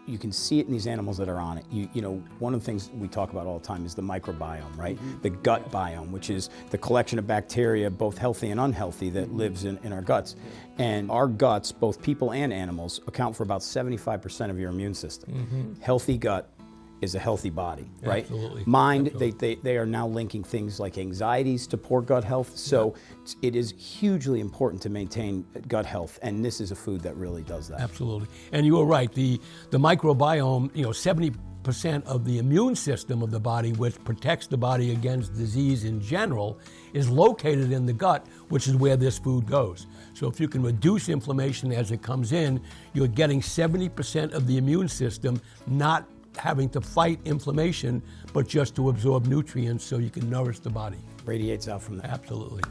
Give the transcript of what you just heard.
you can see it in these animals that are on it. You know, one of the things we talk about all the time is the microbiome, right? The gut biome, which is the collection of bacteria, both healthy and unhealthy, that lives in our guts. And our guts, both people and animals, account for about 75% of your immune system. Healthy gut is a healthy body, right? Absolutely. Mind, Absolutely. they are now linking things like anxieties to poor gut health. So it is hugely important to maintain gut health, and this is a food that really does that. Absolutely. And you were right. The microbiome, 70% of the immune system of the body, which protects the body against disease in general, is located in the gut, which is where this food goes. So if you can reduce inflammation as it comes in, you're getting 70% of the immune system not having to fight inflammation, but just to absorb nutrients so you can nourish the body. Radiates out from that. Absolutely.